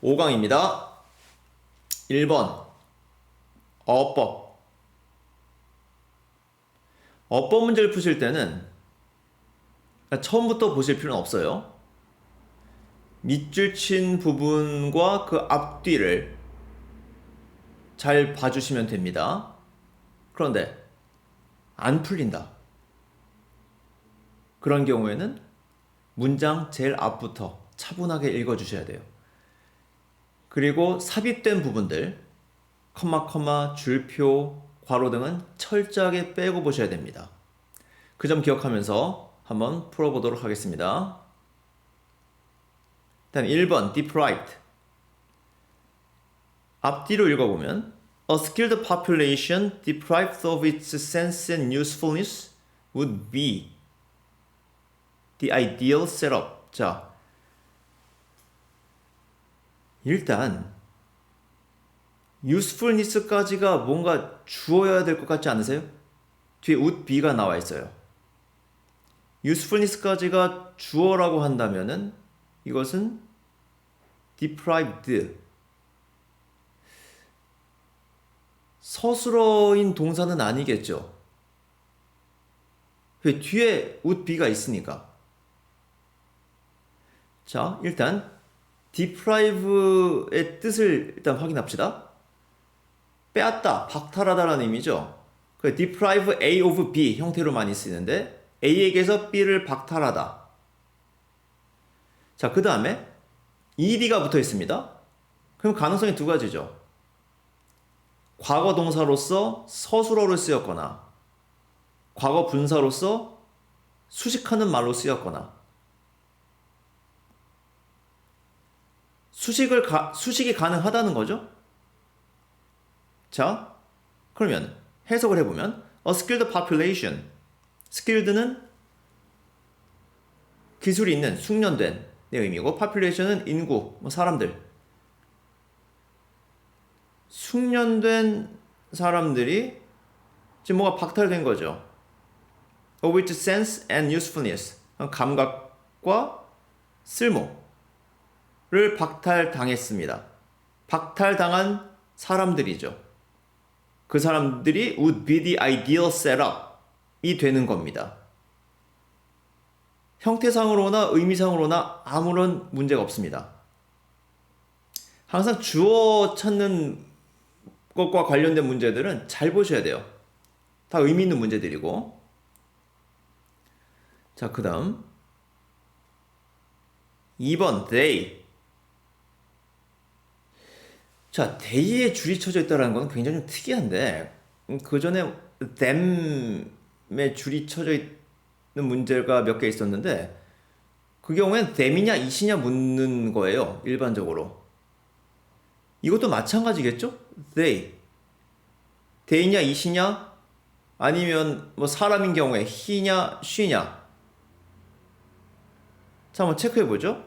5강입니다. 1번 어법. 어법 문제를 푸실 때는 처음부터 보실 필요는 없어요. 밑줄 친 부분과 그 앞뒤를 잘 봐주시면 됩니다. 그런데 안 풀린다. 그런 경우에는 문장 제일 앞부터 차분하게 읽어주셔야 돼요. 그리고 삽입된 부분들, 컴마, 줄표, 괄호 등은 철저하게 빼고 보셔야 됩니다. 그 점 기억하면서 한번 풀어보도록 하겠습니다. 일단 1번 deprived. 앞뒤로 읽어보면 A skilled population deprived of its sense and usefulness would be the ideal setup. 자, 일단 usefulness까지가 뭔가 주어야 될 것 같지 않으세요? 뒤에 would be가 나와 있어요. usefulness까지가 주어라고 한다면은 이것은 deprived, 서술어인 동사는 아니겠죠. 왜 뒤에 would be가 있으니까. 자, 일단 deprive의 뜻을 일단 확인합시다. 빼앗다, 박탈하다라는 의미죠. 그 deprive A of B 형태로 많이 쓰이는데 A에게서 B를 박탈하다. 자, 그 다음에 ed가 붙어 있습니다. 그럼 가능성이 두 가지죠. 과거 동사로서 서술어로 쓰였거나 과거 분사로서 수식하는 말로 쓰였거나 수식이 가능하다는 거죠. 자, 그러면 해석을 해보면 A skilled population, skilled는 기술이 있는, 숙련된 의 의미고 population은 인구, 사람들. 숙련된 사람들이 지금 뭐가 박탈된 거죠. Of its sense and usefulness, 감각과 쓸모를 박탈당했습니다. 박탈당한 사람들이죠. 그 사람들이 would be the ideal setup이 되는 겁니다. 형태상으로나 의미상으로나 아무런 문제가 없습니다. 항상 주어 찾는 것과 관련된 문제들은 잘 보셔야 돼요. 다 의미 있는 문제들이고. 자, 그 다음 2번 they. 자, they에 줄이 쳐져 있다는 건 굉장히 좀 특이한데 그 전에 them에 줄이 쳐져 있는 문제가 몇 개 있었는데 그 경우엔 them이냐 it이냐 묻는 거예요. 일반적으로. 이것도 마찬가지겠죠? they냐 it이냐 아니면 뭐 사람인 경우에 he냐 she냐. 자, 한번 체크해 보죠.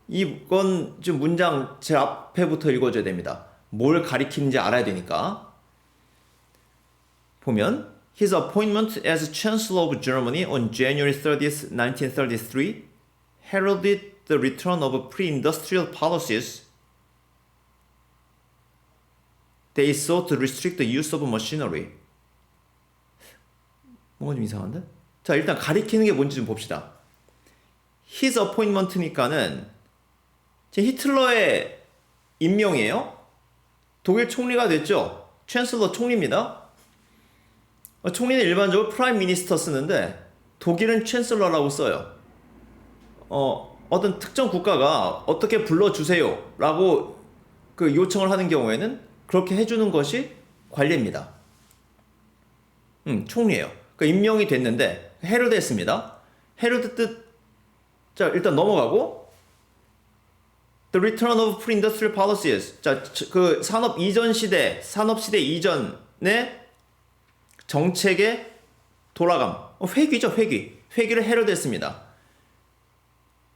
이건 지금 문장 제 앞에부터 읽어줘야 됩니다. 뭘 가리키는지 알아야 되니까. 보면 His appointment as Chancellor of Germany on January 30th, 1933 heralded the return of pre-industrial policies. They sought to restrict the use of machinery. 뭔가 좀 이상한데? 자, 일단 가리키는 게 뭔지 좀 봅시다. His appointment니까는 지금 히틀러의 임명이에요. 독일 총리가 됐죠. 챈슬러 총리입니다. 총리는 일반적으로 프라임 미니스터 쓰는데 독일은 챈슬러라고 써요. 어떤 특정 국가가 어떻게 불러주세요 라고 그 요청을 하는 경우에는 그렇게 해주는 것이 관례입니다. 총리예요. 그 임명이 됐는데 헤르드 했습니다. 헤르드 뜻, 자, 일단 넘어가고 The return of pre-industrial policies. 자, 그 산업 시대 이전의 정책의 돌아감. 회귀죠, 회귀. 회귀를 헤럴드했습니다.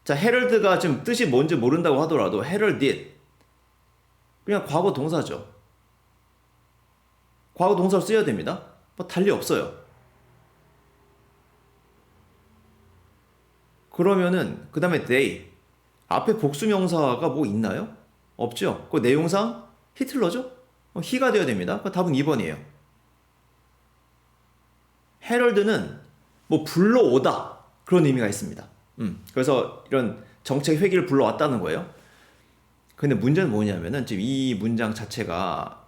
자, 헤럴드가 지금 뜻이 뭔지 모른다고 하더라도 heralded. 그냥 과거 동사죠. 과거 동사로 쓰여야 됩니다. 뭐 달리 없어요. 그러면은 그 다음에 they. 앞에 복수명사가 뭐 있나요? 없죠. 그 내용상 히틀러죠? 히가 되어야 됩니다. 그 답은 2번이에요. 헤럴드는 뭐 불러오다 그런 의미가 있습니다. 그래서 이런 정책 회기를 불러왔다는 거예요. 근데 문제는 뭐냐면은 지금 이 문장 자체가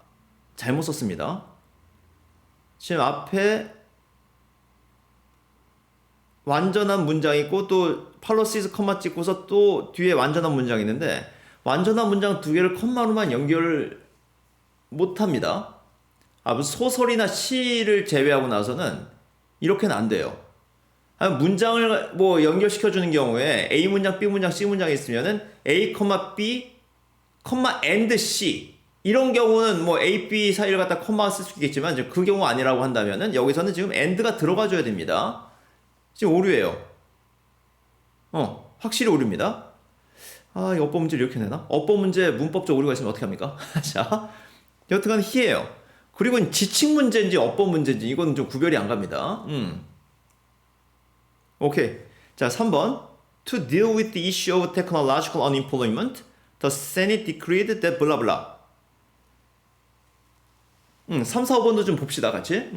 잘못 썼습니다. 지금 앞에 완전한 문장이 있고 또 팔로시스 컴마 찍고서 또 뒤에 완전한 문장이 있는데 완전한 문장 두 개를 컴마로만 연결을 못합니다. 무슨 소설이나 시를 제외하고 나서는 이렇게는 안 돼요. 문장을 뭐 연결시켜주는 경우에 A 문장, B 문장, C 문장이 있으면은 A, B, and C 이런 경우는 뭐 A, B 사이를 갖다 컴마 쓸 수 있겠지만 그 경우 아니라고 한다면은 여기서는 지금 and가 들어가줘야 됩니다. 지금 오류예요. 확실히 오류입니다. 이 어법 문제를 이렇게 내나? 어법 문제 문법적 오류가 있으면 어떻게 합니까? 자, 여튼간 히예요. 그리고 지칭 문제인지 어법 문제인지 이건 좀 구별이 안 갑니다. 오케이. 자, 3번. To deal with the issue of technological unemployment, the Senate decreed that blah blah. 3, 4, 5번도 좀 봅시다, 같이.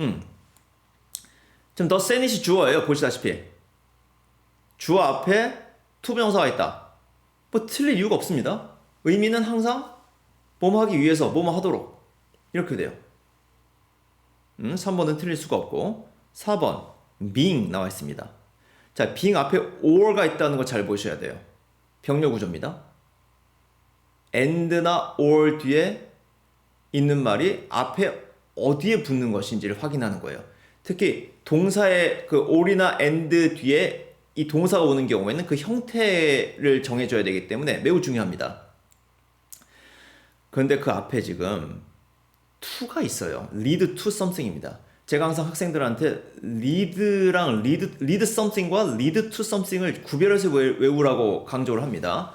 지금 the Senate이 주어예요, 보시다시피. 주어 앞에 투부정사가 있다. 뭐 틀릴 이유가 없습니다. 의미는 항상 뭐뭐 하기 위해서 뭐뭐 하도록 이렇게 돼요. 3번은 틀릴 수가 없고 4번 being 나와 있습니다. 자, being 앞에 or가 있다는 거 잘 보셔야 돼요. 병렬 구조입니다. and나 or 뒤에 있는 말이 앞에 어디에 붙는 것인지를 확인하는 거예요. 특히 동사의 그 or이나 and 뒤에 이 동사가 오는 경우에는 그 형태를 정해줘야 되기 때문에 매우 중요합니다. 그런데 그 앞에 지금 to가 있어요. lead to something입니다. 제가 항상 학생들한테 lead랑 lead something과 lead to something을 구별해서 외우라고 강조를 합니다.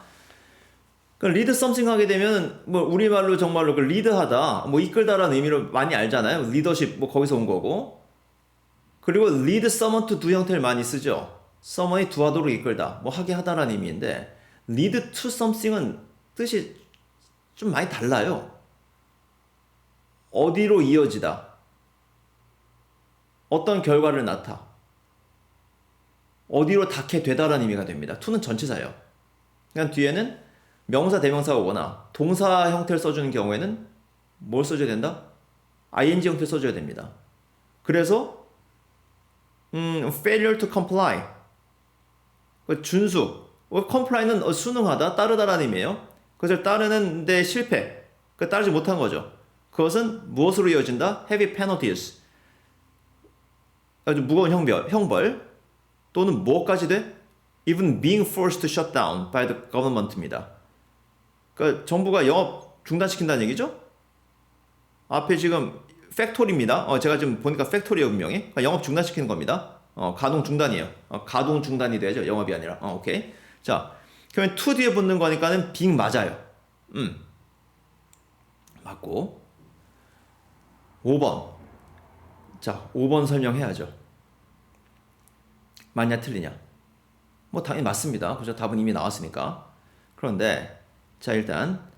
lead something 하게 되면 뭐 우리말로 정말로 그 리드하다, 뭐 이끌다라는 의미로 많이 알잖아요. 리더십 뭐 거기서 온 거고. 그리고 lead someone to do 형태를 많이 쓰죠. someone이 두하도록 이끌다, 뭐 하게 하다라는 의미인데 lead to something은 뜻이 좀 많이 달라요. 어디로 이어지다, 어떤 결과를 낳다, 어디로 닿게 되다라는 의미가 됩니다. to는 전치사예요. 그러니까 뒤에는 명사, 대명사가 오거나 동사 형태를 써주는 경우에는 뭘 써줘야 된다? ing 형태를 써줘야 됩니다. 그래서 failure to comply, 준수, comply는 순응하다, 따르다라는 의미예요. 그것을 따르는데 실패, 따르지 못한 거죠. 그것은 무엇으로 이어진다? heavy penalties, 아주 무거운 형벌 또는 무엇까지 돼? even being forced to shut down by the government입니다. 그러니까 정부가 영업 중단시킨다는 얘기죠? 앞에 지금 팩토리입니다. 제가 지금 보니까 팩토리예요, 분명히. 그러니까 영업 중단시키는 겁니다. 가동 중단이에요. 가동 중단이 돼야죠. 영업이 아니라. 오케이. 자, 그러면 to 뒤에 붙는 거니까는 being 맞아요. 맞고. 5번. 자, 5번 설명해야죠. 맞냐 틀리냐? 뭐 당연히 맞습니다. 그죠? 답은 이미 나왔으니까. 그런데 자, 일단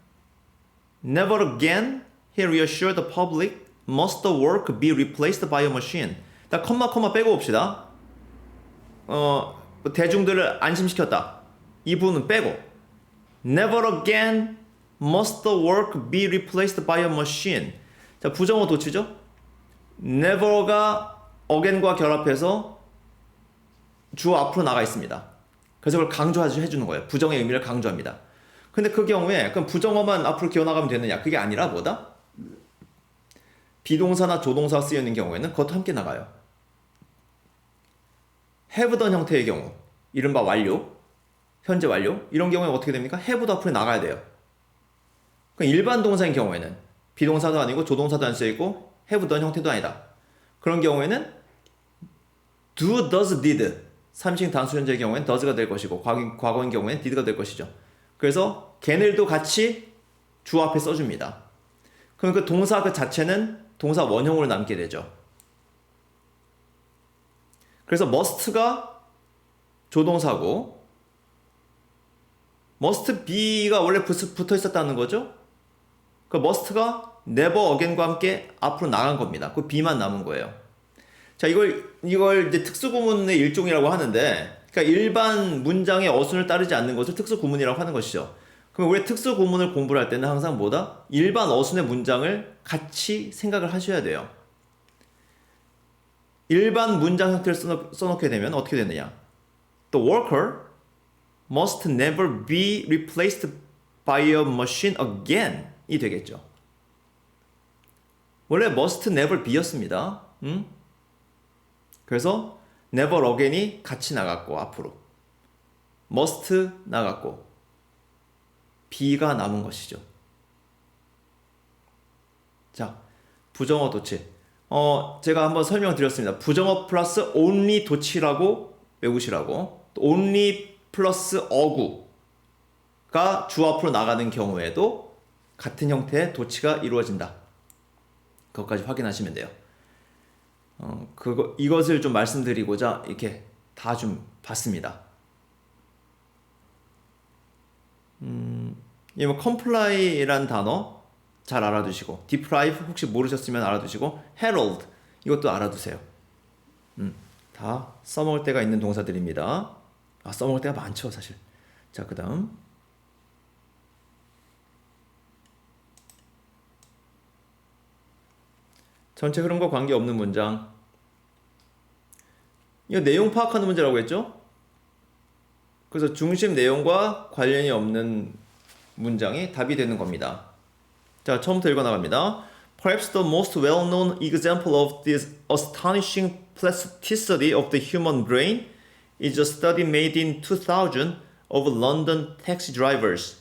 Never again, he reassured the public, must the work be replaced by a machine. 자, 컴마 빼고 봅시다. 대중들을 안심시켰다. 이 부분은 빼고 Never again must the work be replaced by a machine. 자, 부정어 도치죠? never가 again과 결합해서 주어 앞으로 나가 있습니다. 그래서 그걸 강조해주는 거예요. 부정의 의미를 강조합니다. 근데 그 경우에 그럼 부정어만 앞으로 기어나가면 되느냐? 그게 아니라 뭐다? 비동사나 조동사가 쓰여 있는 경우에는 그것도 함께 나가요. have done 형태의 경우, 이른바 완료, 현재 완료, 이런 경우에 어떻게 됩니까? have도 앞으로 나가야 돼요. 그러니까 일반 동사인 경우에는 비동사도 아니고 조동사도 안 쓰여있고 have done 형태도 아니다. 그런 경우에는 do, does, did 3인칭 단수 현재의 경우에는 does가 될 것이고 과거인 경우에는 did가 될 것이죠. 그래서 걔네들도 같이 주어 앞에 써줍니다. 그럼 그 동사 그 자체는 동사 원형으로 남게 되죠. 그래서 must가 조동사고 must be가 원래 붙어 있었다는 거죠. 그 must가 never again과 함께 앞으로 나간 겁니다. 그 be만 남은 거예요. 자, 이걸 이제 특수구문의 일종이라고 하는데, 그러니까 일반 문장의 어순을 따르지 않는 것을 특수구문이라고 하는 것이죠. 그럼 우리 특수구문을 공부를 할 때는 항상 뭐다? 일반 어순의 문장을 같이 생각을 하셔야 돼요. 일반 문장 형태를 써놓게 되면 어떻게 되느냐? The worker must never be replaced by a machine again 이 되겠죠. 원래 must never be였습니다. 그래서 never again이 같이 나갔고 앞으로 must 나갔고 be가 남은 것이죠. 자, 부정어 도치. 제가 한번 설명드렸습니다. 부정어 플러스 only 도치라고 외우시라고. only 플러스 어구가 주 앞으로 나가는 경우에도 같은 형태의 도치가 이루어진다. 그것까지 확인하시면 돼요. 이것을 좀 말씀드리고자 이렇게 다 좀 봤습니다. 이 뭐 comply란 단어 잘 알아두시고, deprive 혹시 모르셨으면 알아두시고, herald 이것도 알아두세요. 다 써먹을 때가 있는 동사들입니다. 써먹을 때가 많죠, 사실. 자, 그 다음. 전체 흐름과 관계없는 문장. 이거 내용 파악하는 문제라고 했죠? 그래서 중심 내용과 관련이 없는 문장이 답이 되는 겁니다. 자, 처음부터 읽어 나갑니다. Perhaps the most well-known example of this astonishing plasticity of the human brain is a study made in 2000 of London taxi drivers.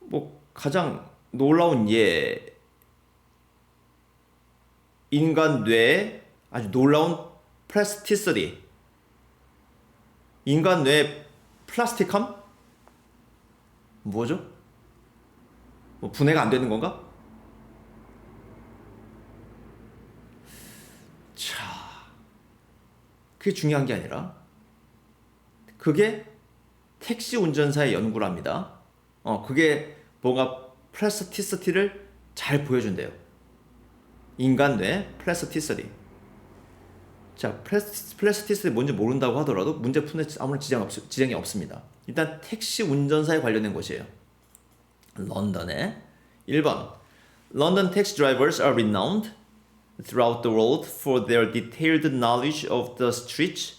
뭐 가장 놀라운 예, 인간 뇌의 아주 놀라운 plasticity. 인간 뇌의 플라스틱함? 뭐죠? 뭐 분해가 안 되는 건가? 자, 그게 중요한 게 아니라 그게 택시 운전사의 연구랍니다. 그게 뭔가 플라스티시티를 잘 보여준대요. 인간 뇌 플라스티시티. 자, 플라스티시티 뭔지 모른다고 하더라도 문제 푸는데 아무런 지장이 없습니다. 일단 택시 운전사에 관련된 것이에요. 런던에 1번 London taxi drivers are renowned throughout the world for their detailed knowledge of the streets,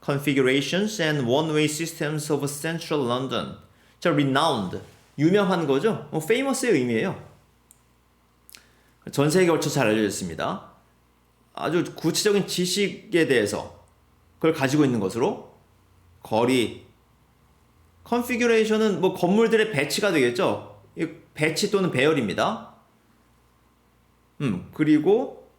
configurations and one-way systems of central London. 자, renowned 유명한 거죠? famous의 의미예요. 전 세계에 걸쳐 잘 알려졌습니다. 아주 구체적인 지식에 대해서 그걸 가지고 있는 것으로 거리, 컨피규레이션은 뭐 건물들의 배치가 되겠죠. 배치 또는 배열입니다. 그리고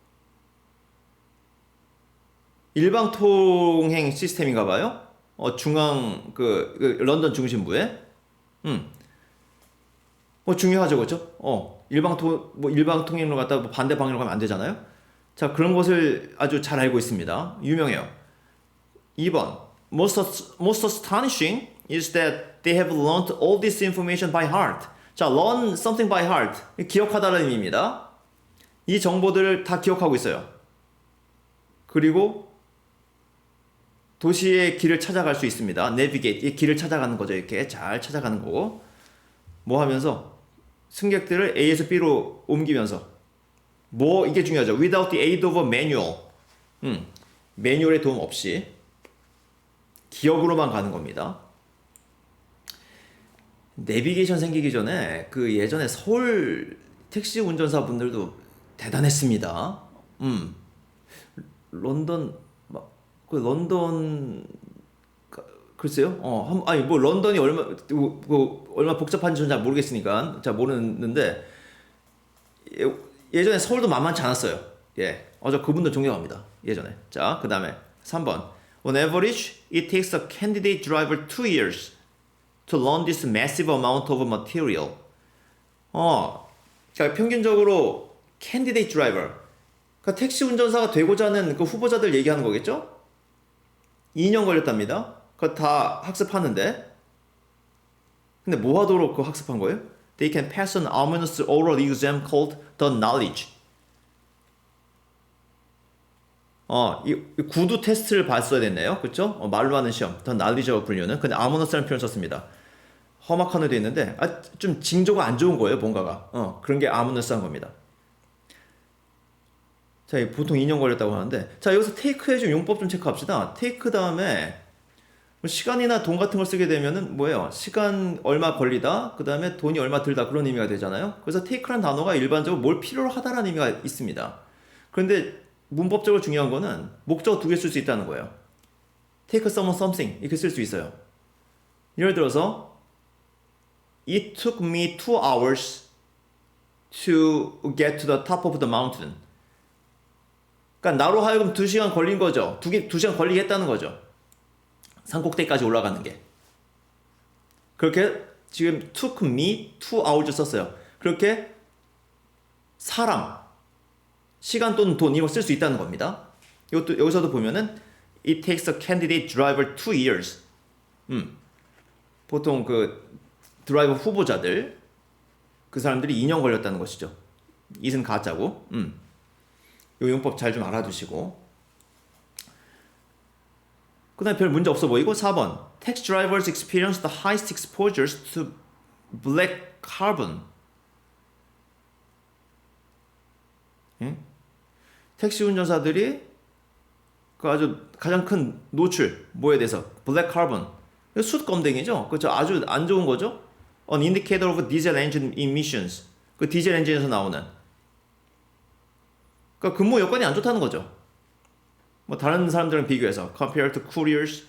일방통행 시스템인가 봐요. 중앙 런던 중심부에. 뭐 중요하죠, 그렇죠? 일방통행로 갔다가 뭐 반대 방향으로 가면 안 되잖아요. 자, 그런 것을 아주 잘 알고 있습니다. 유명해요. 2번 most astonishing is that they have learned all this information by heart. 자, learn something by heart. 기억하다는 의미입니다. 이 정보들을 다 기억하고 있어요. 그리고 도시의 길을 찾아갈 수 있습니다. navigate, 이 길을 찾아가는 거죠. 이렇게 잘 찾아가는 거고. 뭐 하면서 승객들을 A에서 B로 옮기면서 이게 중요하죠. Without the aid of a manual. 매뉴얼의 도움 없이 기억으로만 가는 겁니다. 내비게이션 생기기 전에 예전에 서울 택시 운전사 분들도 대단했습니다. 런던 글쎄요. 런던이 얼마 복잡한지 잘 모르겠으니까 모르는데 예전에 서울도 만만치 않았어요. 예, 저 그분들 존경합니다. 예전에. 자, 그 다음에 3번. On average, it takes a candidate driver 2 years to learn this massive amount of material. 자, 평균적으로 candidate driver, 그러니까 택시 운전사가 되고자 하는 그 후보자들 얘기하는 거겠죠? 2년 걸렸답니다. 그거 다 학습하는데 근데 뭐 하도록 그 학습한 거예요? They can pass an ominous oral exam called the knowledge. 이 구두 테스트를 봤어야 됐네요. 그쵸? 말로 하는 시험. the knowledge라고 불리는. 근데 ominous라는 표현 썼습니다. 험악한 애도 있는데 좀 징조가 안 좋은 거예요. 뭔가가. 그런 게 ominous한 겁니다. 자, 보통 2년 걸렸다고 하는데 자, 여기서 take의 좀 용법 좀 체크합시다. take 다음에 시간이나 돈 같은 걸 쓰게 되면은 뭐예요? 시간 얼마 걸리다, 그 다음에 돈이 얼마 들다 그런 의미가 되잖아요. 그래서 take라는 단어가 일반적으로 뭘 필요로 하다라는 의미가 있습니다. 그런데 문법적으로 중요한 거는 목적어 2개 쓸 수 있다는 거예요. take someone something 이렇게 쓸 수 있어요. 예를 들어서 It took me 2 hours to get to the top of the mountain. 그러니까 나로 하여금 2시간 걸린 거죠. 2시간 걸리게 했다는 거죠. 산꼭대기까지 올라가는 게. 그렇게 지금 took me 2 hours 썼어요. 그렇게 사람, 시간 또는 돈 이거 쓸 수 있다는 겁니다. 이것도 여기서도 보면은 it takes a candidate driver 2 years. 보통 그 드라이버 후보자들 그 사람들이 2년 걸렸다는 것이죠. it은 가짜고. 요 용법 잘 좀 알아두시고. 그 다음에 별 문제 없어 보이고 4번 Taxi drivers experience the highest exposures to black carbon. 택시 운전사들이 그 아주 가장 큰 노출 뭐에 대해서 black carbon 숯검댕이죠. 그렇죠. 아주 안 좋은 거죠. An indicator of diesel engine emissions. 그 디젤 엔진에서 나오는. 그러니까 근무 여건이 안 좋다는 거죠. 뭐 다른 사람들은 비교해서 compared to couriers,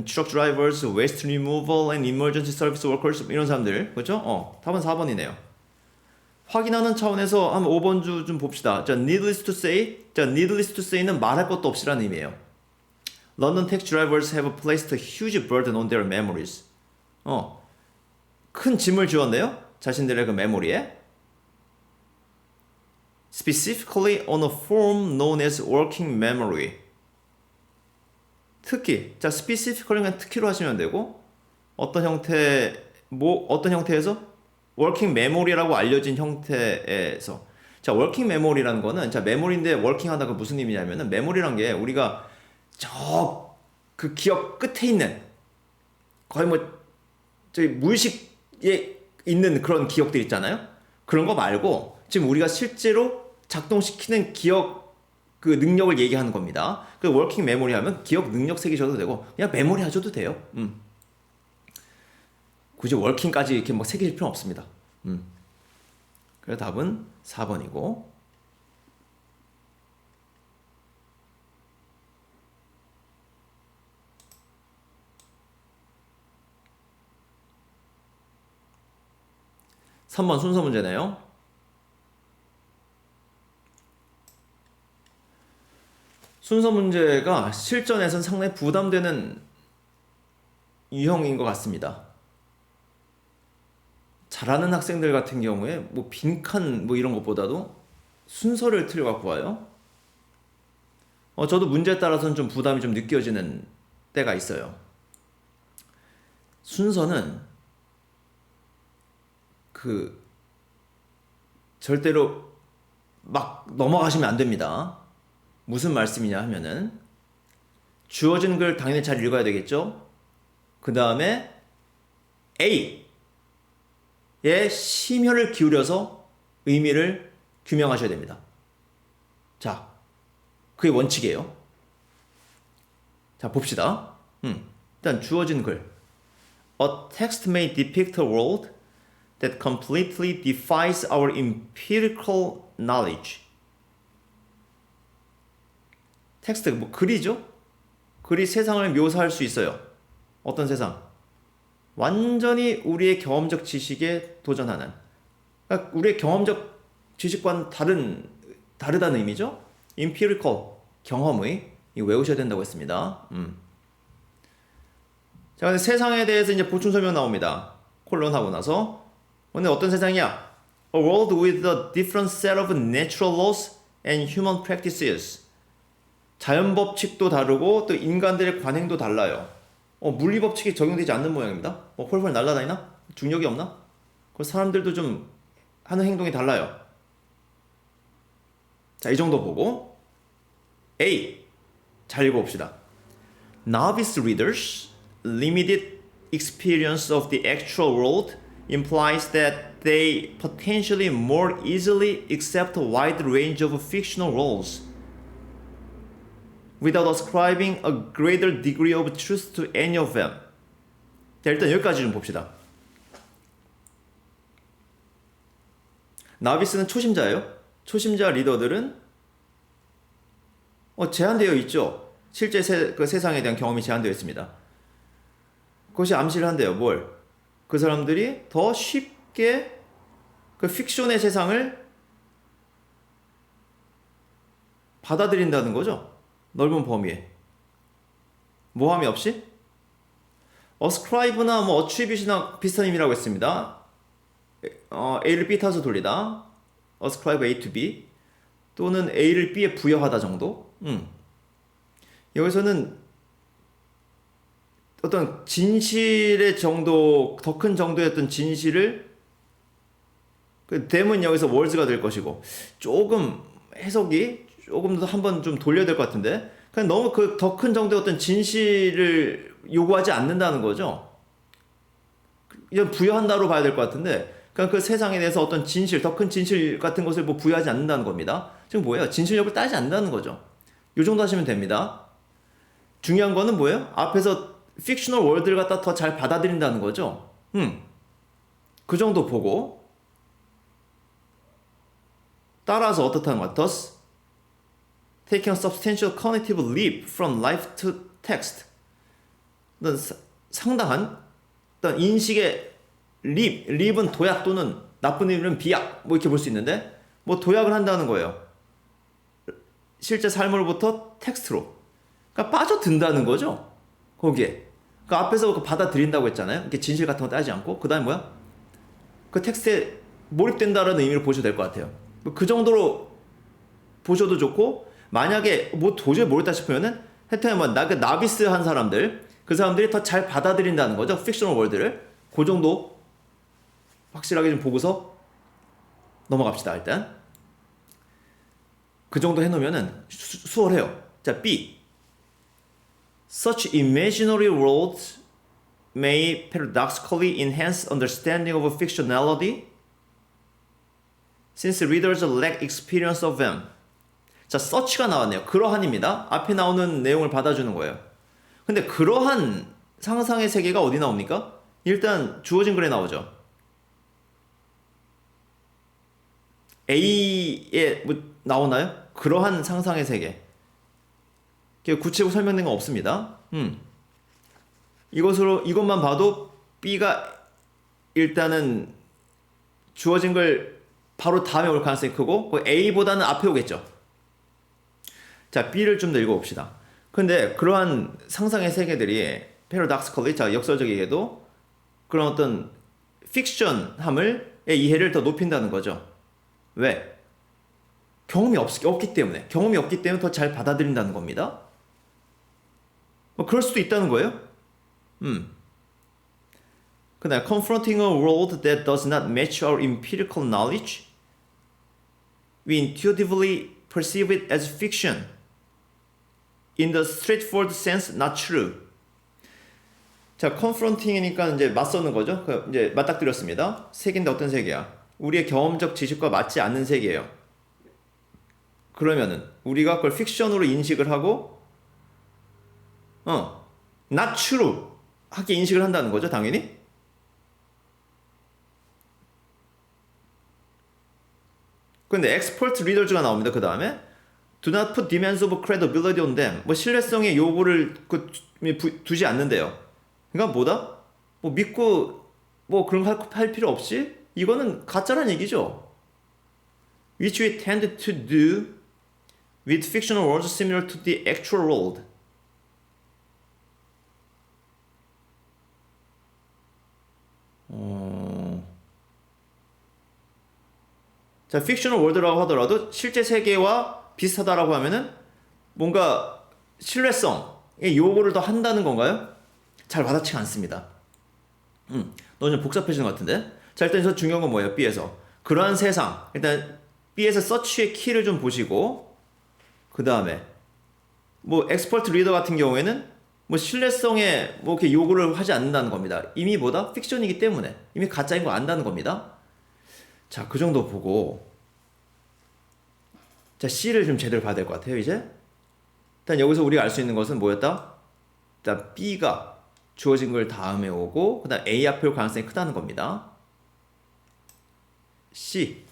truck drivers, waste removal and emergency service workers 이런 사람들 그렇죠? 답은 4번이네요. 확인하는 차원에서 한 5번 주 좀 봅시다. 자, needless to say. 자, needless to say는 말할 것도 없이라는 의미예요. London taxi drivers have placed a huge burden on their memories. 큰 짐을 지었네요. 자신들의 그 메모리에. Specifically on a form known as working memory. 특히, 자, specifically는 특히로 하시면 되고, 어떤 형태에서? working memory라고 알려진 형태에서. 자, working memory라는 거는, 자, 메모리인데 working 하다가 무슨 의미냐면은, 메모리란 게 우리가 그 기억 끝에 있는, 거의 저기 무의식에 있는 그런 기억들 있잖아요? 그런 거 말고, 지금 우리가 실제로 작동시키는 기억, 그 능력을 얘기하는 겁니다. 그 워킹 메모리 하면 기억 능력 새기셔도 되고 그냥 메모리 하셔도 돼요. 굳이 워킹까지 이렇게 막 새기실 필요는 없습니다. 그래서 답은 4번이고 3번 순서 문제네요. 순서 문제가 실전에선 상당히 부담되는 유형인 것 같습니다. 잘하는 학생들 같은 경우에 뭐 빈칸 뭐 이런 것보다도 순서를 틀려갖고 와요. 저도 문제에 따라서는 좀 부담이 좀 느껴지는 때가 있어요. 순서는 절대로 막 넘어가시면 안 됩니다. 무슨 말씀이냐 하면은 주어진 글 당연히 잘 읽어야 되겠죠. 그 다음에 A에 심혈을 기울여서 의미를 규명하셔야 됩니다. 자, 그게 원칙이에요. 자, 봅시다. 일단 주어진 글. A text may depict a world that completely defies our empirical knowledge. 텍스트, 뭐 글이죠? 글이 세상을 묘사할 수 있어요. 어떤 세상? 완전히 우리의 경험적 지식에 도전하는. 그러니까 우리의 경험적 지식과는 다르다는 의미죠? empirical, 경험의. 이거 외우셔야 된다고 했습니다. 자, 근데 세상에 대해서 이제 보충 설명 나옵니다. 콜론하고 나서. 근데 어떤 세상이야? A world with a different set of natural laws and human practices. 자연 법칙도 다르고 또 인간들의 관행도 달라요. 물리 법칙이 적용되지 않는 모양입니다. 펄펄 날아다니나? 중력이 없나? 그 사람들도 좀 하는 행동이 달라요. 자, 이 정도 보고 A 잘 읽어봅시다. Novice readers limited experience of the actual world implies that they potentially more easily accept a wide range of fictional roles without ascribing a greater degree of truth to any of them. 자, 일단 여기까지 좀 봅시다. 나비스는 초심자예요. 초심자 리더들은 제한되어 있죠. 실제 그 세상에 대한 경험이 제한되어 있습니다. 그것이 암시를 한대요. 뭘? 그 사람들이 더 쉽게 그 픽션의 세상을 받아들인다는 거죠. 넓은 범위에. 모함이 없이. ascribe나 attribute나 비슷한 의미라고 했습니다. A를 B 탓으로 돌리다. ascribe A to B. 또는 A를 B에 부여하다 정도. 여기서는 어떤 진실의 정도, 더 큰 정도의 어떤 진실을 댐은 여기서 월즈가 될 것이고, 조금 해석이 조금 더 한번 좀 돌려야 될 것 같은데, 그냥 너무 그 더 큰 정도의 어떤 진실을 요구하지 않는다는 거죠. 이건 부여한다로 봐야 될 것 같은데, 그냥 그 세상에 대해서 어떤 진실, 더 큰 진실 같은 것을 부여하지 않는다는 겁니다. 지금 뭐예요? 진실력을 따지지 않는다는 거죠. 요 정도 하시면 됩니다. 중요한 거는 뭐예요? 앞에서 픽셔널 월드를 갖다 더 잘 받아들인다는 거죠. 그 정도 보고 따라서 어떻다는 거야? Thus, taking a substantial cognitive leap from life to text. 어떤 상당한 어떤 인식의 립은 도약 또는 나쁜 의미는 비약 이렇게 볼 수 있는데 도약을 한다는 거예요. 실제 삶으로부터 텍스트로. 그러니까 빠져든다는 거죠. 거기에. 그 앞에서 받아들인다고 했잖아요. 이렇게 진실 같은 거 따지지 않고. 그 다음에 뭐야? 그 텍스트에 몰입된다라는 의미를 보셔도 될 것 같아요. 그 정도로 보셔도 좋고, 만약에 도저히 모르겠다 싶으면은 하여튼 나비스 한 사람들, 그 사람들이 더 잘 받아들인다는 거죠. 픽셔널 월드를. 그 정도 확실하게 좀 보고서 넘어갑시다. 일단 그 정도 해놓으면은 수월해요. 자, B. Such imaginary worlds may paradoxically enhance understanding of fictionality since readers lack experience of them. 자, such가 나왔네요. 그러한입니다. 앞에 나오는 내용을 받아주는 거예요. 근데 그러한 상상의 세계가 어디 나옵니까? 일단 주어진 글에 나오죠. A에 나오나요? 그러한 상상의 세계. 구체적으로 설명된 건 없습니다. 이것만 봐도 B가 일단은 주어진 걸 바로 다음에 올 가능성이 크고, A보다는 앞에 오겠죠. 자, B를 좀 더 읽어봅시다. 근데 그러한 상상의 세계들이 paradoxically, 자, 역설적이게도 그런 어떤 픽션함의 이해를 더 높인다는 거죠. 왜? 경험이 없기 때문에. 경험이 없기 때문에 더 잘 받아들인다는 겁니다. 그럴 수도 있다는 거예요. 그 다음에 confronting a world that does not match our empirical knowledge, we intuitively perceive it as fiction. In the straightforward sense, not true. 자, confronting이니까 이제 맞서는 거죠. 이제 맞닥뜨렸습니다. 세계인데 어떤 세계야? 우리의 경험적 지식과 맞지 않는 세계예요. 그러면은 우리가 그걸 픽션으로 인식을 하고, not true 하게 인식을 한다는 거죠, 당연히. 근데 expert readers가 나옵니다. 그 다음에 do not put demands of credibility on them. 신뢰성의 요구를 두지 않는데요. 그러니까 뭐다? 믿고 그런 거 할 필요 없이 이거는 가짜란 얘기죠. Which we tend to do with fictional worlds similar to the actual world. 자, fictional world라고 하더라도 실제 세계와 비슷하다라고 하면은 뭔가 신뢰성의 요구를 더 한다는 건가요? 잘 와닿지가 않습니다. 너무 좀 복잡해지는 것 같은데? 자, 일단 저 중요한 건 뭐예요? B에서. 그러한 세상. 일단 B에서 서치의 키를 좀 보시고, 그 다음에 뭐 엑스퍼트 리더 같은 경우에는 뭐 신뢰성에 뭐 이렇게 요구를 하지 않는다는 겁니다. 이미 뭐다? 픽션이기 때문에 이미 가짜인 거 안다는 겁니다. 자, 그 정도 보고 자, C를 좀 제대로 봐야 될 것 같아요, 이제. 일단 여기서 우리가 알 수 있는 것은 뭐였다? 일단 B가 주어진 걸 다음에 오고 그다음 A 앞에 올 가능성이 크다는 겁니다. C.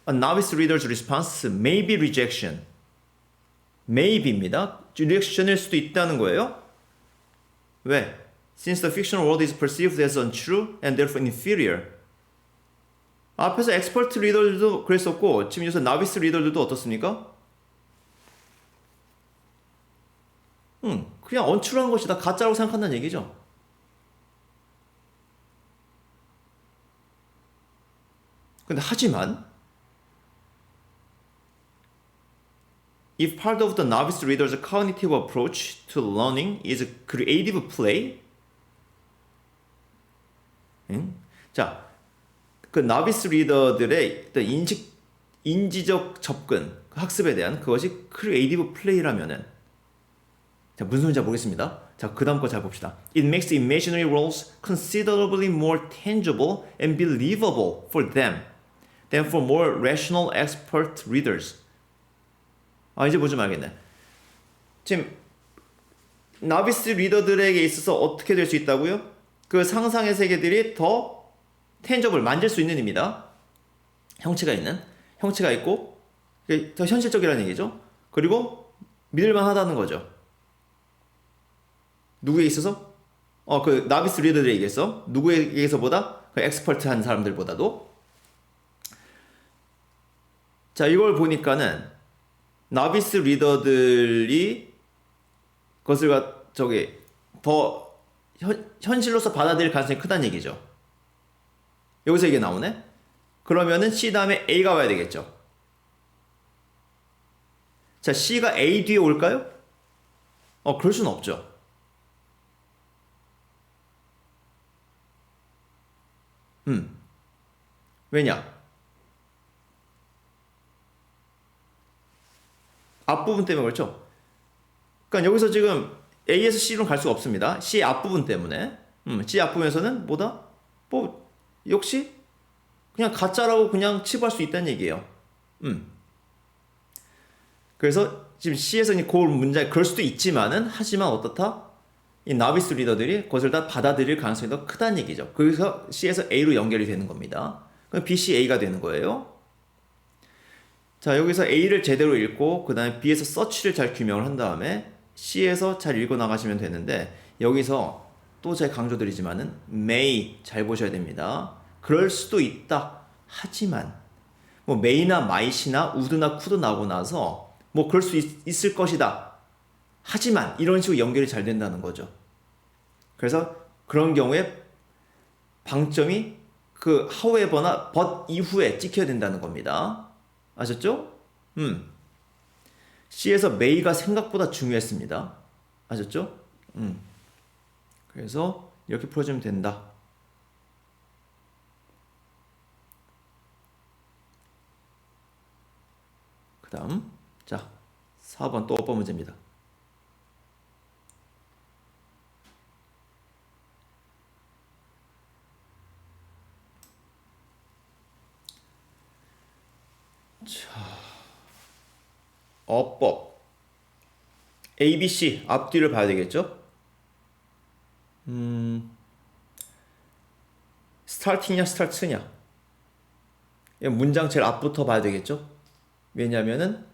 A novice reader's response may be rejection. maybe입니다. rejection일 수도 있다는 거예요. 왜? Since the fictional world is perceived as untrue and therefore inferior. 앞에서 expert 리더들도 그랬었고 지금 여기서 novice 리더들도 어떻습니까? 그냥 untrue한 것이다. 가짜라고 생각한다는 얘기죠. 근데 하지만 if part of the novice reader's cognitive approach to learning is creative play, 자, 그 novice 리더들의 어떤 인지적 접근, 학습에 대한 그것이 creative play라면은, 자, 무슨 소리인지 모르겠습니다. 자, 그 다음 거 잘 봅시다. It makes imaginary worlds considerably more tangible and believable for them than for more rational expert readers. 아, 이제 뭐좀 알겠네. 지금 나비스 리더들에게 있어서 어떻게 될 수 있다고요? 그 상상의 세계들이 더 텐저블, 만질 수 있는 입니다. 형체가 있고 더 현실적이라는 얘기죠. 그리고 믿을만 하다는 거죠. 누구에 있어서? 그 나비스 리더들에게서 누구에게서보다 그 엑스퍼트한 사람들보다도. 자, 이걸 보니까는 나비스 리더들이 그것을 더 현실로서 받아들일 가능성이 크다는 얘기죠. 여기서 이게 나오네. 그러면은 C 다음에 A가 와야 되겠죠. 자, C가 A 뒤에 올까요? 그럴 수는 없죠. 왜냐? 앞부분 때문에 그렇죠. 그러니까 여기서 지금 A에서 C로 갈 수가 없습니다. C 앞부분 때문에. C 앞부분에서는 뭐다? 뭐 역시 그냥 가짜라고 그냥 치부할 수 있다는 얘기예요. 그래서 지금 C에서 그 문제 그럴 수도 있지만은 하지만 어떻다? 이 나비스 리더들이 그것을 다 받아들일 가능성이 더 크다는 얘기죠. 그래서 C에서 A로 연결이 되는 겁니다. 그럼 B, C, A가 되는 거예요. 자, 여기서 A를 제대로 읽고 그 다음에 B에서 서치를 잘 규명을 한 다음에 C에서 잘 읽어 나가시면 되는데, 여기서 또 제가 강조드리지만은 may 잘 보셔야 됩니다. 그럴 수도 있다. 하지만 뭐 may나 might이나 would나 could 나오고 나서 뭐 그럴 수 있을 것이다. 하지만 이런 식으로 연결이 잘 된다는 거죠. 그래서 그런 경우에 방점이 그 however나 but 이후에 찍혀야 된다는 겁니다. 아셨죠? C에서 may가 생각보다 중요했습니다. 아셨죠? 그래서 이렇게 풀어주면 된다. 그 다음, 자, 4번 또 어법 문제입니다. 자, 어법 A, B, C 앞뒤를 봐야 되겠죠? 스타팅이냐 스타트냐, 문장 제일 앞부터 봐야 되겠죠? 왜냐면은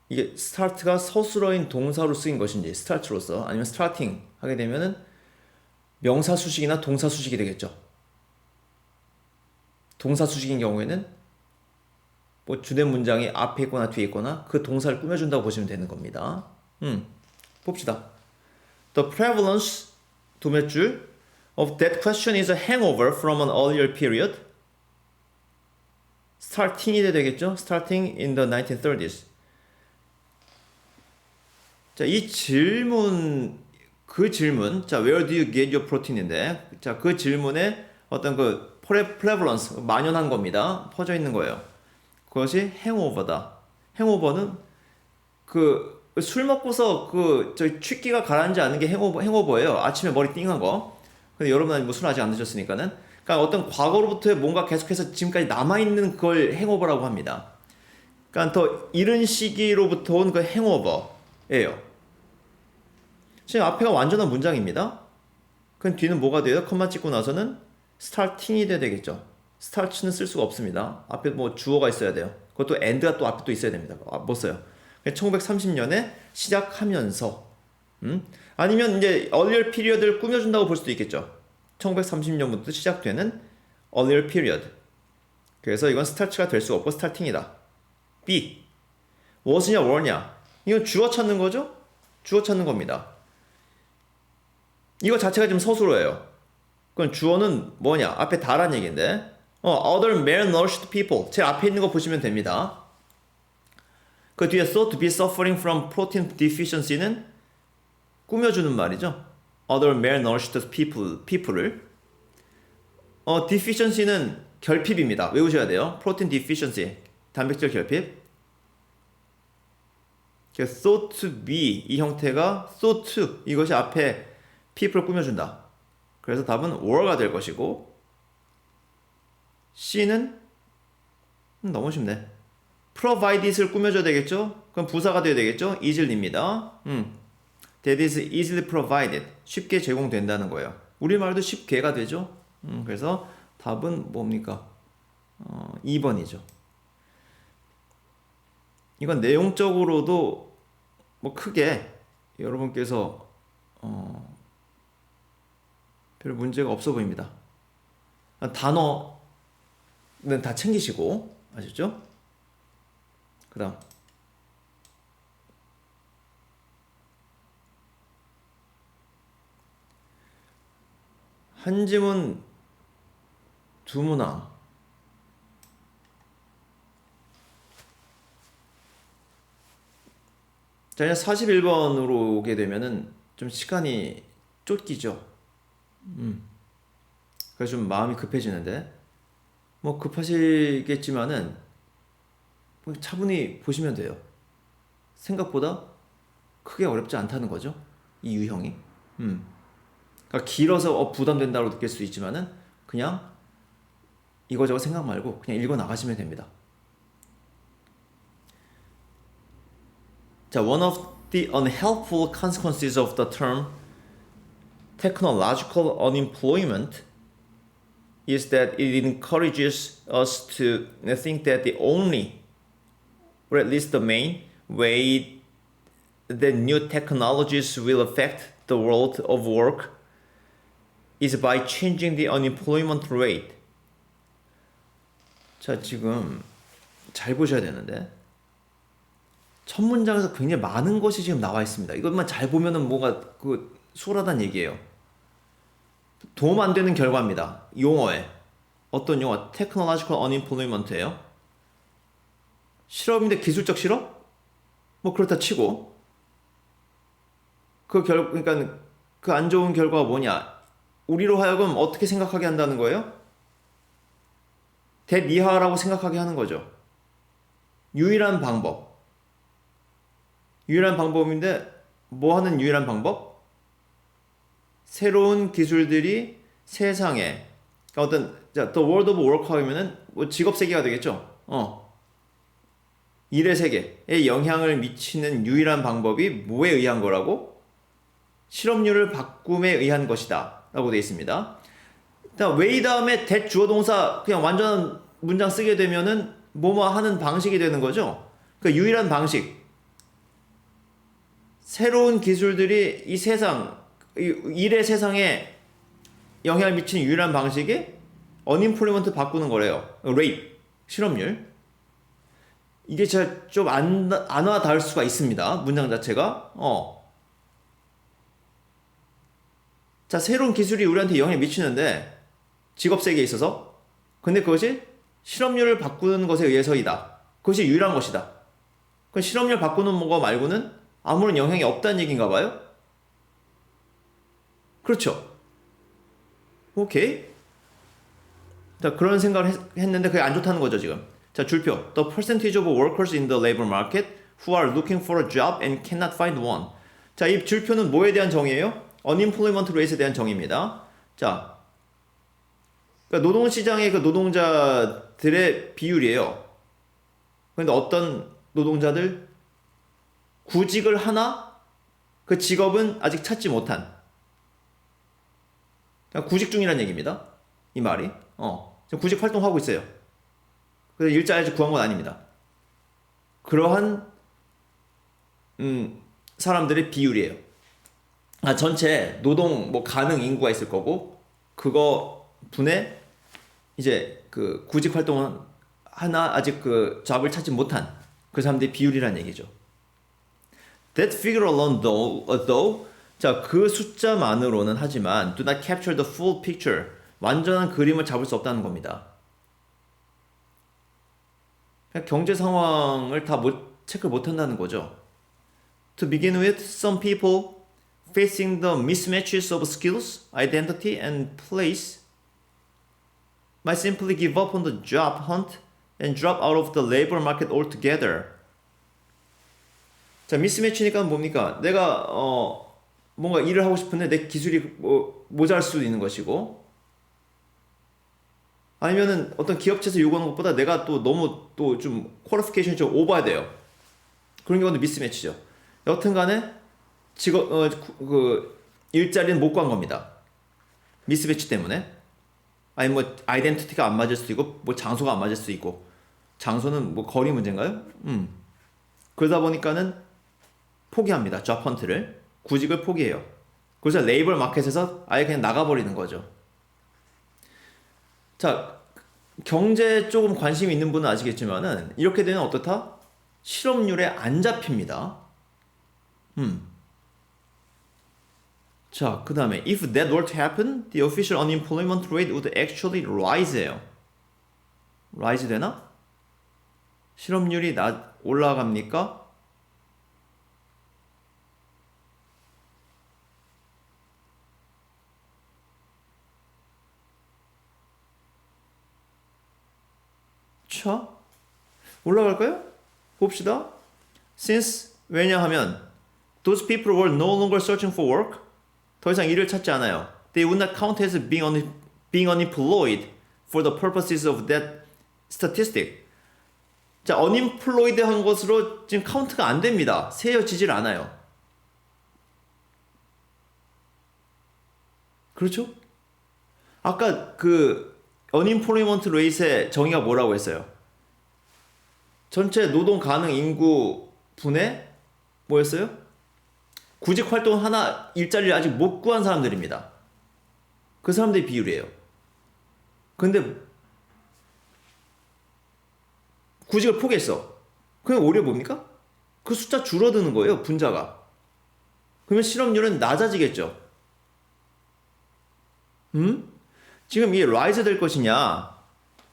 이게 스타트가 서술어인 동사로 쓰인 것인지 스타트로서, 아니면 스타팅 하게 되면은 명사 수식이나 동사 수식이 되겠죠. 동사 수식인 경우에는 뭐 주된 문장이 앞에 있거나 뒤에 있거나 그 동사를 꾸며준다고 보시면 되는 겁니다. 봅시다. The prevalence, 두 몇 줄, of that question is a hangover from an earlier period. starting이 되겠죠? starting in the 1930s. 자, 이 질문 그 질문, 자, where do you get your protein인데, 자, 그 질문에 어떤 그 prevalence, 만연한 겁니다. 퍼져 있는 거예요. 그것이 행오버다. 행오버는 그 술 먹고서 저 취기가 가라앉지 않는 게 행오버예요. 아침에 머리 띵한 거. 근데 여러분은 뭐 술 아직 안 드셨으니까는. 그러니까 어떤 과거로부터의 뭔가 계속해서 지금까지 남아있는 그걸 행오버라고 합니다. 그러니까 더 이른 시기로부터 온 그 행오버예요. 지금 앞에가 완전한 문장입니다. 그럼 뒤는 뭐가 돼요? 컴마 찍고 나서는 starting이 돼야 되겠죠. start는 쓸 수가 없습니다. 앞에 뭐 주어가 있어야 돼요. 그것도 and가 또 앞에 또 있어야 됩니다. 못 써요. 1930년에 시작하면서 아니면 이제 earlier period를 꾸며준다고 볼 수도 있겠죠. 1930년부터 시작되는 earlier period. 그래서 이건 start가 될 수가 없고 starting이다. B. was냐 were냐. 이건 주어 찾는 거죠? 주어 찾는 겁니다. 이거 자체가 지금 서술어예요. 그럼 주어는 뭐냐? 앞에 다란 얘기인데 other malnourished people. 제일 앞에 있는 거 보시면 됩니다. 그 뒤에 thought to be suffering from protein deficiency는 꾸며주는 말이죠. other malnourished people을. deficiency는 결핍입니다. 외우셔야 돼요. protein deficiency, 단백질 결핍. thought to be 이 형태가 thought to 이것이 앞에 people을 꾸며준다. 그래서 답은 were가 될 것이고 C는 너무 쉽네. provide it을 꾸며줘야 되겠죠? 그럼 부사가 돼야 되겠죠? easily입니다. That is easily provided. 쉽게 제공된다는 거예요. 우리말도 쉽게가 되죠? 그래서 답은 뭡니까? 2번이죠. 이건 내용적으로도 뭐 크게 여러분께서 별 문제가 없어 보입니다. 단어는 다 챙기시고 아시죠? 그 다음 한지문 두문항. 자, 이제 41번으로 오게 되면은 좀 시간이 쫓기죠. 그래서 좀 마음이 급해지는데 뭐 급하시겠지만은 차분히 보시면 돼요. 생각보다 크게 어렵지 않다는 거죠. 이 유형이. 그러니까 길어서 부담된다고 느낄 수 있지만은 그냥 이거저거 생각 말고 그냥 읽어 나가시면 됩니다. 자, one of the unhelpful consequences of the term technological unemployment is that it encourages us to think that the only, or at least the main, way that new technologies will affect the world of work is by changing the unemployment rate. 자, 지금 잘 보셔야 되는데 첫 문장에서 굉장히 많은 것이 지금 나와 있습니다. 이것만 잘 보면은 뭔가 수월하다는 얘기예요. 도움 안 되는 결과입니다. 용어에. 어떤 용어? technological unemployment예요. 실업인데 기술적 실업? 뭐 그렇다 치고 그러니까 그 안 좋은 결과가 뭐냐? 우리로 하여금 어떻게 생각하게 한다는 거예요? 대미하라고 생각하게 하는 거죠. 유일한 방법인데 뭐 하는 유일한 방법? 새로운 기술들이 세상에 어떤 the world of work 하면은 뭐 직업 세계가 되겠죠. 일의 세계에 영향을 미치는 유일한 방법이 뭐에 의한 거라고? 실업률을 바꿈에 의한 것이다 라고 되어 있습니다. 일단 way 다음에 that 주어 동사 그냥 완전한 문장 쓰게 되면은 뭐뭐 하는 방식이 되는 거죠. 그 유일한 방식. 새로운 기술들이 이 세상, 일의 세상에 영향을 미치는 유일한 방식이 unemployment 바꾸는 거래요. rate, 실업률. 이게 진짜 좀 안 와닿을 수가 있습니다. 문장 자체가. 자, 새로운 기술이 우리한테 영향을 미치는데 직업 세계에 있어서 근데 그것이 실업률을 바꾸는 것에 의해서이다. 그것이 유일한 것이다. 그 실업률 바꾸는 거 말고는 아무런 영향이 없다는 얘기인가 봐요? 그렇죠. 오케이. 자, 그런 생각을 했는데 그게 안 좋다는 거죠, 지금. 자, 줄표. The percentage of workers in the labor market who are looking for a job and cannot find one. 자, 이 줄표는 뭐에 대한 정의예요? unemployment rate에 대한 정의입니다. 자, 그러니까 노동시장의 그 노동자들의 비율이에요. 그런데 어떤 노동자들 구직을 하나 그 직업은 아직 찾지 못한 그러니까 구직 중이라는 얘기입니다. 이 말이. 지금 구직 활동하고 있어요. 그래서 일자리 아직 구한 건 아닙니다. 그러한 사람들의 비율이에요. 전체 노동 뭐 가능 인구가 있을 거고 그거 분에 이제 그 구직 활동은 하나 아직 그 잡을 찾지 못한 그 사람들의 비율이라는 얘기죠. That figure alone though 자, 그 숫자만으로는 하지만 do not capture the full picture. 완전한 그림을 잡을 수 없다는 겁니다. 경제 상황을 다 체크를 못 한다는 거죠. To begin with, some people facing the mismatches of skills, identity, and place might simply give up on the job hunt and drop out of the labor market altogether. 자, 미스매치니까 뭡니까? 내가 뭔가 일을 하고 싶은데 내 기술이 모자랄 수도 있는 것이고 아니면은 어떤 기업체에서 요구하는 것보다 내가 또 너무 또 좀 퀄리피케이션이 좀 오버해야 돼요. 그런 경우는 미스매치죠. 여튼간에 그 일자리는 못 구한 겁니다. 미스매치 때문에. 아니 뭐 아이덴티티가 안 맞을 수도 있고 뭐 장소가 안 맞을 수도 있고 장소는 뭐 거리 문제인가요? 그러다 보니까는 포기합니다. 잡헌트를 구직을 포기해요. 그래서 레이버 마켓에서 아예 그냥 나가버리는 거죠. 자, 경제 조금 관심이 있는 분은 아시겠지만은 이렇게 되면 어떻다? 실업률에 안 잡힙니다. 자, 그 다음에 if that were to happen, the official unemployment rate would actually rise예요. rise 되나? 실업률이 올라갑니까? 자, 올라갈까요? 봅시다. Since 왜냐하면 those people were no longer searching for work. 더 이상 일을 찾지 않아요. They would not count as being unemployed for the purposes of that statistic. 자, unemployed 한 것으로 지금 카운트가 안 됩니다. 세어지질 않아요. 그렇죠? 아까 그 unemployment rate의 정의가 뭐라고 했어요? 전체 노동 가능 인구 분의 뭐였어요? 구직 활동 하나 일자리를 아직 못 구한 사람들입니다. 그 사람들의 비율이에요. 근데 구직을 포기했어. 그럼 오히려 뭡니까? 그 숫자 줄어드는 거예요. 분자가. 그러면 실업률은 낮아지겠죠. 지금 이게 rise 될 것이냐?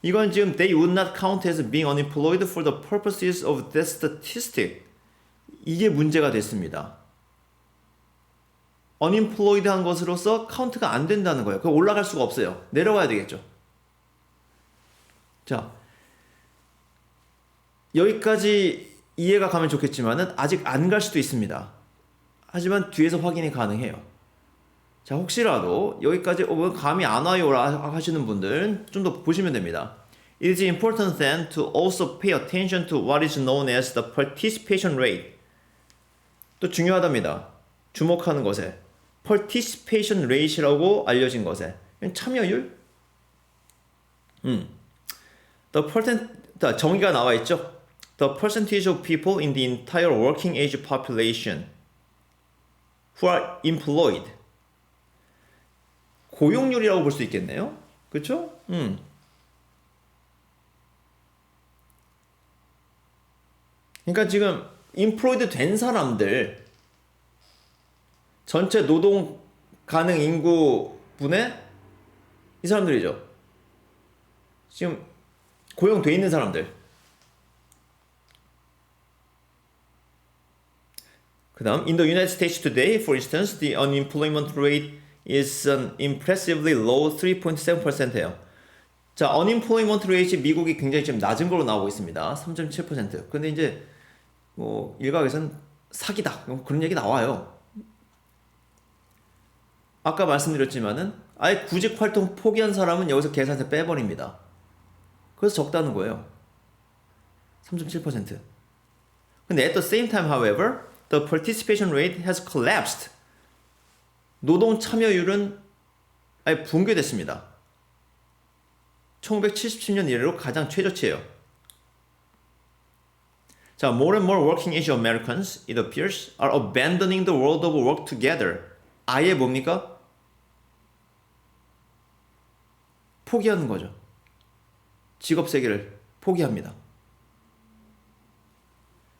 이건 지금 they would not count as being unemployed for the purposes of that statistic. 이게 문제가 됐습니다. unemployed 한 것으로서 카운트가 안 된다는 거예요. 그럼 올라갈 수가 없어요. 내려가야 되겠죠. 자, 여기까지 이해가 가면 좋겠지만은 아직 안 갈 수도 있습니다. 하지만 뒤에서 확인이 가능해요. 자, 혹시라도 여기까지 감이 안 와요 하시는 분들은 좀 더 보시면 됩니다. It is important then to also pay attention to what is known as the participation rate. 또 중요하답니다. 주목하는 것에. participation rate이라고 알려진 것에. 참여율? 정의가 나와 있죠. The percentage of people in the entire working age population who are employed. 고용률이라고 볼 수 있겠네요. 그렇죠? 그러니까 지금 employed 된 사람들 전체 노동 가능 인구 분의 이 사람들이죠. 지금 고용돼 있는 사람들. 그 다음, in the United States today, for instance, the unemployment rate is an impressively low 3.7%예요. 자, unemployment rate이 미국이 굉장히 지금 낮은 걸로 나오고 있습니다. 3.7%. 근데 이제 뭐 일각에서는 사기다. 그런 얘기 나와요. 아까 말씀드렸지만은 아예 구직 활동 포기한 사람은 여기서 계산서 빼버립니다. 그래서 적다는 거예요. 3.7%. 근데 at the same time, however, the participation rate has collapsed. 노동 참여율은 아예 붕괴됐습니다. 1977년 이래로 가장 최저치예요. 자, more and more working age Americans, it appears, are abandoning the world of work together. 아예 뭡니까? 포기하는 거죠. 직업 세계를 포기합니다.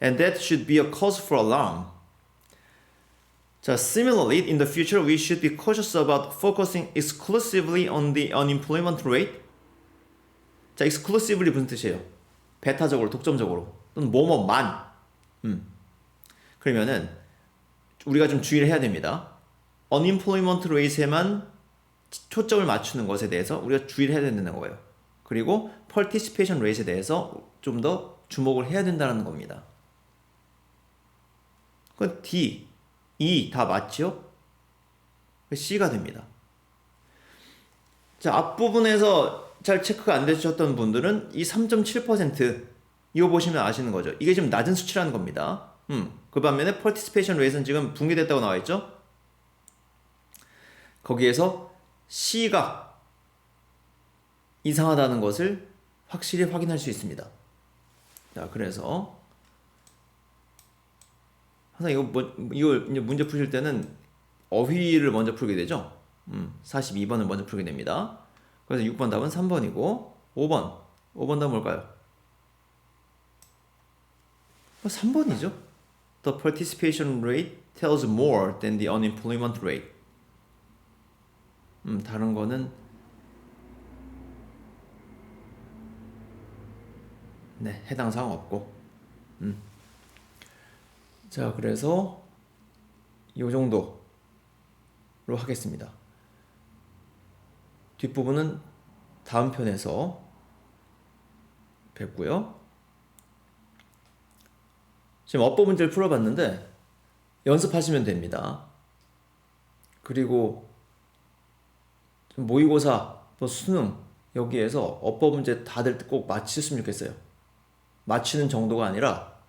And that should be a cause for alarm. 자, similarly, in the future, we should be cautious about focusing exclusively on the unemployment rate. 자, exclusively 무슨 뜻이에요? 배타적으로, 독점적으로, 또는 뭐뭐만. 그러면은 우리가 좀 주의를 해야 됩니다. unemployment rate에만 초점을 맞추는 것에 대해서 우리가 주의를 해야 된다는 거예요. 그리고 participation rate에 대해서 좀 더 주목을 해야 된다는 겁니다. 그 D, E 다 맞죠? C가 됩니다. 자, 앞부분에서 잘 체크가 안 되셨던 분들은 이 3.7% 이거 보시면 아시는 거죠. 이게 지금 낮은 수치라는 겁니다. 그 반면에 participation rate는 지금 붕괴됐다고 나와 있죠. 거기에서 C가 이상하다는 것을 확실히 확인할 수 있습니다. 자, 그래서 항상 이거 이제 문제 푸실 때는 어휘를 먼저 풀게 되죠. 42번을 먼저 풀게 됩니다. 그래서 6번 답은 3번이고 5번 답은 뭘까요? 3번이죠. The participation rate tells more than the unemployment rate. 다른 거는 네, 해당 사항 없고. 자, 그래서 이 정도로 하겠습니다. 뒷부분은 다음 편에서 뵙고요. 지금 어법 문제를 풀어봤는데 연습하시면 됩니다. 그리고 모의고사, 또 수능 여기에서 어법 문제 다들 꼭 맞추셨으면 좋겠어요. 맞추는 정도가 아니라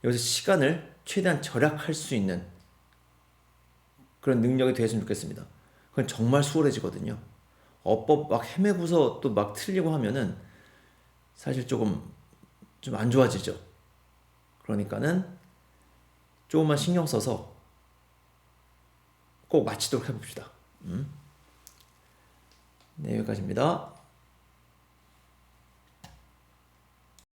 여기서 시간을 최대한 절약할 수 있는 그런 능력이 되었으면 좋겠습니다. 그건 정말 수월해지거든요. 어법 막 헤매고서 또 막 틀리고 하면은 사실 조금 좀 안 좋아지죠. 그러니까는 조금만 신경 써서 꼭 마치도록 해봅시다. 네, 여기까지입니다.